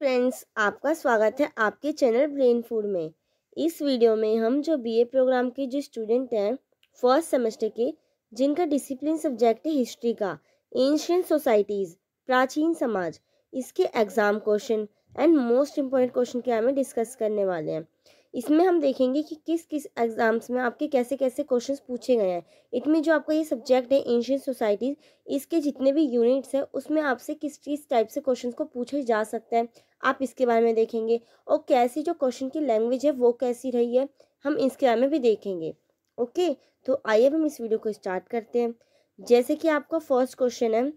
Friends, आपका स्वागत है आपके चैनल ब्रेन फूड में। इस वीडियो में हम जो बीए प्रोग्राम के जो स्टूडेंट हैं फर्स्ट सेमेस्टर के, जिनका डिसिप्लिन सब्जेक्ट है हिस्ट्री का, एंशियंट सोसाइटीज़, प्राचीन समाज, इसके exam question and most important question के बारे में डिस्कस करने वाले हैं। इसमें हम देखेंगे कि किस किस एग्ज़ाम्स में आपके कैसे कैसे क्वेश्चंस पूछे गए हैं। इनमें जो आपका ये सब्जेक्ट है एंशियंट सोसाइटीज़, इसके जितने भी यूनिट्स हैं उसमें आपसे किस टाइप से क्वेश्चंस को पूछे जा सकते हैं, आप इसके बारे में देखेंगे। और कैसी जो क्वेश्चन की लैंग्वेज है वो कैसी रही है, हम इसके बारे में भी देखेंगे। ओके, तो आइए हम इस वीडियो को स्टार्ट करते हैं। जैसे कि आपका फर्स्ट क्वेश्चन है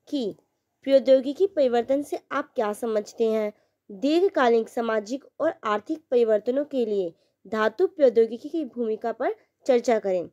कि प्रौद्योगिकी परिवर्तन से आप क्या समझते हैं। दीर्घकालिक सामाजिक और आर्थिक परिवर्तनों के लिए धातु प्रौद्योगिकी की भूमिका पर चर्चा करें।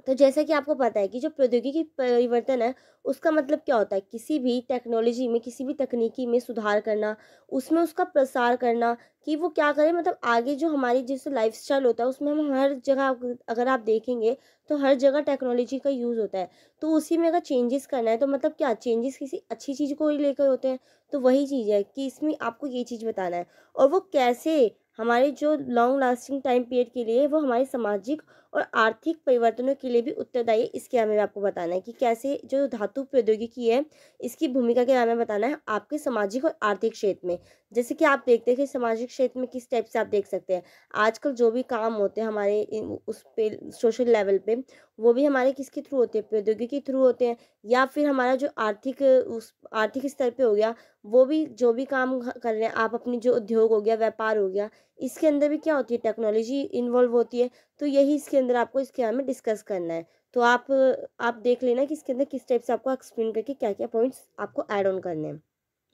तो जैसा कि आपको पता है कि जो प्रौद्योगिकी परिवर्तन है उसका मतलब क्या होता है, किसी भी टेक्नोलॉजी में, किसी भी तकनीकी में सुधार करना, उसमें उसका प्रसार करना, कि वो क्या करे, मतलब आगे जो हमारी जैसे लाइफस्टाइल होता है उसमें हम हर जगह अगर आप देखेंगे तो हर जगह टेक्नोलॉजी का यूज़ होता है। तो उसी में अगर चेंजेस करना है तो मतलब क्या चेंजेस किसी अच्छी चीज़ को ही लेकर होते हैं। तो वही चीज़ है कि इसमें आपको ये चीज़ बताना है, और वो कैसे हमारे जो लॉन्ग लास्टिंग टाइम पीरियड के लिए वो हमारे सामाजिक और आर्थिक परिवर्तनों के लिए भी उत्तरदायी है। इसके बारे में आपको बताना है कि कैसे जो धातु प्रौद्योगिकी है इसकी भूमिका के बारे में बताना है आपके सामाजिक और आर्थिक क्षेत्र में। जैसे कि आप देखते हैं कि सामाजिक क्षेत्र में किस टाइप से आप देख सकते हैं, आजकल जो भी काम होते हैं हमारे उस पे सोशल लेवल पे, वो भी हमारे किसके थ्रू होते हैं, प्रौद्योगिकी के थ्रू होते हैं। या फिर हमारा जो आर्थिक उस आर्थिक स्तर पे हो गया, वो भी जो भी काम कर रहे हैं आप, अपनी जो उद्योग हो गया, व्यापार हो गया, इसके अंदर भी क्या होती है, टेक्नोलॉजी इन्वॉल्व होती है। तो यही इसके अंदर आपको इसके बारे में डिस्कस करना है। तो आप देख लेना कि इसके अंदर किस टाइप से आपको एक्सप्लेन करके क्या क्या पॉइंट्स आपको ऐड ऑन करने हैं।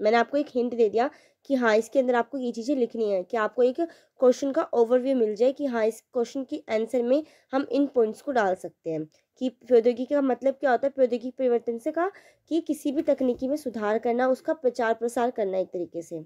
मैंने आपको एक हिंट दे दिया कि हाँ, इसके अंदर आपको ये चीज़ें लिखनी है, कि आपको एक क्वेश्चन का ओवरव्यू मिल जाए कि हाँ, इस क्वेश्चन की आंसर में हम इन पॉइंट्स को डाल सकते हैं। कि प्रौद्योगिकी का मतलब क्या होता है, प्रौद्योगिकी परिवर्तन से का कि किसी भी तकनीकी में सुधार करना, उसका प्रचार प्रसार करना एक तरीके से।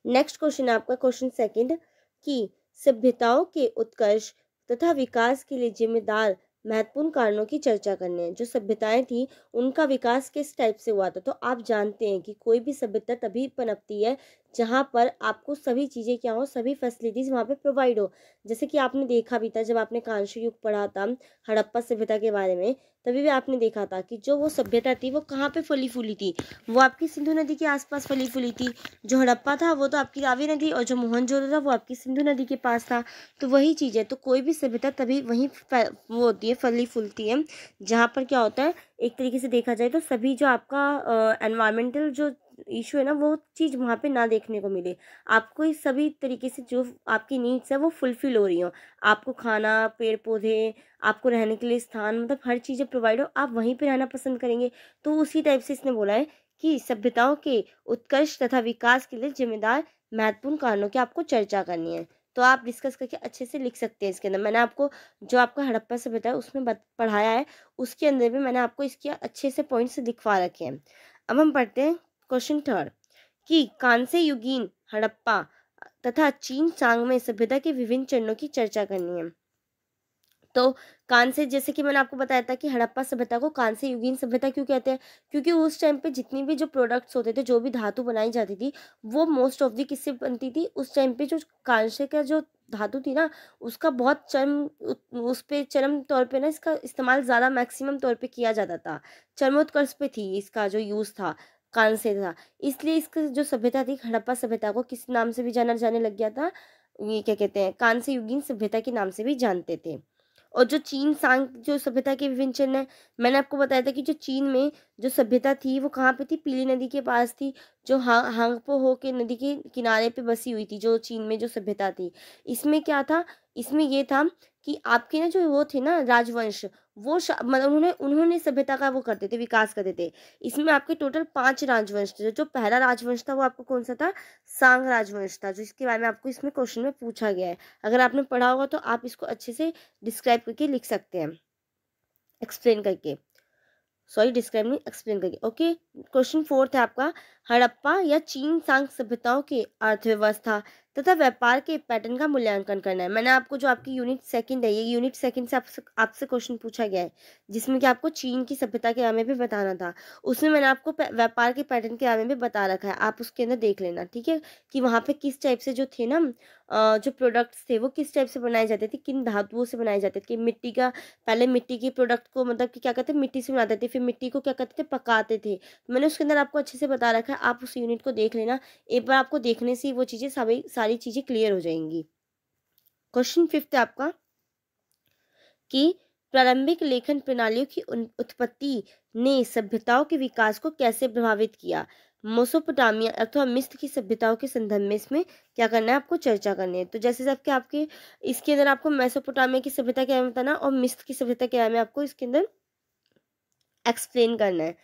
नेक्स्ट क्वेश्चन है आपका क्वेश्चन सेकंड कि सभ्यताओं के उत्कर्ष तथा विकास के लिए जिम्मेदार महत्वपूर्ण कारणों की चर्चा करनी है। जो सभ्यताएं थी उनका विकास किस टाइप से हुआ था। तो आप जानते हैं कि कोई भी सभ्यता तभी पनपती है जहाँ पर आपको सभी चीज़ें क्या हो, सभी फैसिलिटीज़ वहाँ पे प्रोवाइड हो। जैसे कि आपने देखा भी था जब आपने कांस्य युग पढ़ा था, हड़प्पा सभ्यता के बारे में, तभी भी आपने देखा था कि जो वो सभ्यता थी वो कहाँ पे फली फूली थी, वो आपकी सिंधु नदी के आसपास फली फूली थी। जो हड़प्पा था वो तो आपकी रावी नदी, और जो मोहनजोदड़ो था वो आपकी सिंधु नदी के पास था। तो वही चीज़ है, तो कोई भी सभ्यता तभी वहीं वो होती है, फली फूलती है, जहाँ पर क्या होता है, एक तरीके से देखा जाए तो सभी जो आपका एनवायरमेंटल जो इशू है ना, वो चीज़ वहाँ पे ना देखने को मिले। आपको इस सभी तरीके से जो आपकी नीड्स है वो फुलफिल हो रही हो, आपको खाना, पेड़ पौधे, आपको रहने के लिए स्थान, मतलब हर चीज़ें प्रोवाइड हो, आप वहीं पे रहना पसंद करेंगे। तो उसी टाइप से इसने बोला है कि सभ्यताओं के उत्कर्ष तथा विकास के लिए जिम्मेदार महत्वपूर्ण कारणों की आपको चर्चा करनी है। तो आप डिस्कस करके अच्छे से लिख सकते हैं। इसके अंदर मैंने आपको जो आपका हड़प्पा सभ्यता है उसमें पढ़ाया है, उसके अंदर भी मैंने आपको इसके अच्छे से पॉइंट्स लिखवा रखे हैं। अब हम पढ़ते हैं क्वेश्चन थर्ड कि कांस्य युगीन हड़प्पा तथा चीन सांग में सभ्यता के विभिन्न चरणों की चर्चा करनी है। तो कांस्य, जैसे कि मैंने आपको बताया था कि हड़प्पा सभ्यता को कांस्य युगीन सभ्यता क्यों कहते हैं, क्योंकि उस टाइम पे जितनी भी जो प्रोडक्ट्स होते थे, जो भी धातु बनाई जाती थी, वो मोस्ट ऑफ दी किससे बनती थी। उस टाइम पे जो कांस्य का जो धातु थी ना, उसका बहुत उस पे चरम तौर पे ना इसका इस्तेमाल ज़्यादा मैक्सिमम तौर पे किया जाता था। चरमोत्कर्ष पे थी इसका जो यूज़ था, कांस्य था। इसलिए इसका जो सभ्यता थी, हड़प्पा सभ्यता को किस नाम से भी जाना जाने लग गया था, ये क्या कहते हैं, कांस्य युगीन सभ्यता के नाम से भी जानते थे। और जो चीन सांग जो सभ्यता के विभिन्न चिन्ह है, मैंने आपको बताया था कि जो चीन में जो सभ्यता थी वो कहाँ पे थी, पीली नदी के पास थी, जो हांगपो हो के नदी के किनारे पे बसी हुई थी जो चीन में जो सभ्यता थी। इसमें क्या था, इसमें ये था कि आपके ना जो वो थे ना राजवंश, वो मतलब उन्होंने उन्होंने सभ्यता का वो करते थे, विकास करते थे। इसमें आपके टोटल 5 राजवंश थे। जो पहला राजवंश था वो आपको कौन सा था, सांग राजवंश था, जो इसके बारे में आपको इसमें क्वेश्चन में पूछा गया है। अगर आपने पढ़ा होगा तो आप इसको अच्छे से डिस्क्राइब करके लिख सकते हैं, एक्सप्लेन करके, सॉरी डिस्क्राइब नहीं, एक्सप्लेन करके। ओके, क्वेश्चन फोर्थ है आपका, हड़प्पा या चीन सांग सभ्यताओं के अर्थव्यवस्था, तथा व्यापार के पैटर्न का मूल्यांकन करना है। मैंने आपको जो आपकी यूनिट सेकंड है, ये यूनिट सेकंड से आपसे क्वेश्चन पूछा गया है, जिसमें कि आपको चीन की सभ्यता के बारे में भी बताना था। उसमें मैंने आपको व्यापार के पैटर्न के बारे में भी बता रखा है, आप उसके अंदर देख लेना, ठीक है, कि वहाँ पे किस टाइप से जो थे ना जो प्रोडक्ट्स थे वो किस टाइप से बनाए जाते थे, किन धातुओं से बनाए जाते थे, कि मिट्टी का, पहले मिट्टी के प्रोडक्ट को मतलब कि क्या कहते हैं, मिट्टी से बनाते थे, फिर मिट्टी को क्या करते थे, पकाते थे। मैंने उसके अंदर आपको अच्छे से बता रखा है, आप उस यूनिट को देख लेना। एक बार आपको देखने से ही वो चीज़ें सारी चीज़ें क्लियर हो जाएंगी। क्वेश्चन 5 है आपका कि प्रारंभिक लेखन प्रणालियों की उत्पत्ति ने सभ्यताओं के विकास को कैसे प्रभावित किया। मेसोपोटामिया अथवा मिस्र की सभ्यताओं के संदर्भ में इसमें क्या करना है, आपको चर्चा करनी है। तो जैसे आपके आपके इसके अंदर आपको मेसोपोटामिया की सभ्यता के बारे में बताना और मिस्र की सभ्यता के बारे में आपको इसके अंदर एक्सप्लेन करना है।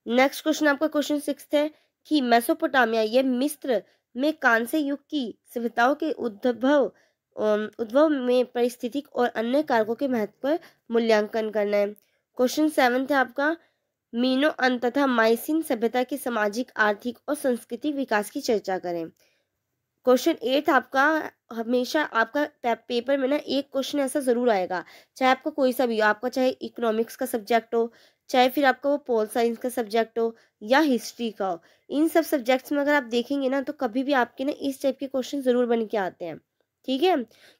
नेक्स्ट क्वेश्चन आपका क्वेश्चन 6 है कि मेसोपोटामिया या मिस्र में कांस्य युग की सभ्यताओं के उद्भव में पारिस्थितिक और अन्य कारकों के महत्व पर मूल्यांकन करना है। क्वेश्चन 7 है आपका मीनो तथा माइसिन सभ्यता के सामाजिक, आर्थिक और सांस्कृतिक विकास की चर्चा करें। क्वेश्चन 8 आपका हमेशा आपका पेपर में ना एक क्वेश्चन ऐसा जरूर आएगा, चाहे आपका कोई सा भी हो, आपका चाहे इकोनॉमिक्स का सब्जेक्ट हो, चाहे फिर आपका वो पोल साइंस का सब्जेक्ट हो या हिस्ट्री का हो। इन सब सब्जेक्ट्स में अगर आप देखेंगे ना तो कभी भी आपके ना इस टाइप के क्वेश्चन जरूर बन के आते हैं, ठीक है,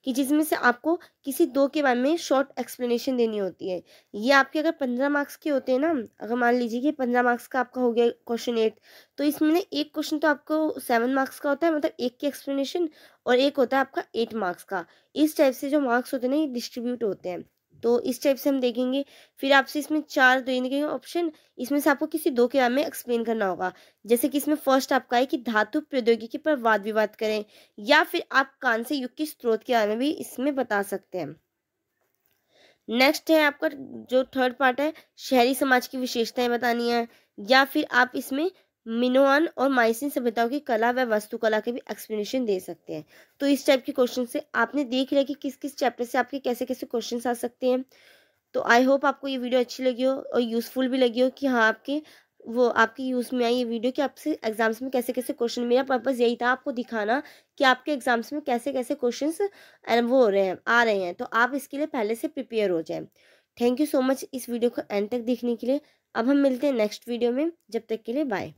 कि जिसमें से आपको किसी दो के बारे में शॉर्ट एक्सप्लेनेशन देनी होती है। ये आपके अगर 15 मार्क्स के होते हैं ना, अगर मान लीजिए कि 15 मार्क्स का आपका हो गया क्वेश्चन 8, तो इसमें ना एक क्वेश्चन तो आपको 7 मार्क्स का होता है, मतलब एक की एक्सप्लेनेशन, और एक होता है आपका 8 मार्क्स का। इस टाइप से जो मार्क्स होते हैं ना ये डिस्ट्रीब्यूट होते हैं, तो इस टाइप से हम देखेंगे। फिर आपसे इसमें 4 देने के ऑप्शन, इसमें से आपको किसी दो के बारे में एक्सप्लेन करना होगा। जैसे कि इसमें फर्स्ट आपका है कि धातु प्रौद्योगिकी पर वाद विवाद करें, या फिर आप कांस्य युग के स्रोत के बारे में भी इसमें बता सकते हैं। नेक्स्ट है आपका जो थर्ड पार्ट है, शहरी समाज की विशेषताएं बतानी है, या फिर आप इसमें मिनोअन और माइसिन सभ्यताओं की कला व वास्तुकला के भी एक्सप्लेनेशन दे सकते हैं। तो इस टाइप के क्वेश्चन से आपने देख लिया कि किस किस चैप्टर से आपके कैसे कैसे क्वेश्चन आ सकते हैं। तो आई होप आपको ये वीडियो अच्छी लगी हो और यूज़फुल भी लगी हो, कि हाँ आपके वो आपकी यूज़ में आई ये वीडियो, कि आपसे एग्जाम्स में कैसे कैसे क्वेश्चन, मेरा पर्पज़ यही था आपको दिखाना कि आपके एग्जाम्स में कैसे कैसे क्वेश्चंस वो हो रहे हैं, आ रहे हैं, तो आप इसके लिए पहले से प्रिपेयर हो जाएं। थैंक यू सो मच इस वीडियो को एंड तक देखने के लिए। अब हम मिलते हैं नेक्स्ट वीडियो में, जब तक के लिए बाय।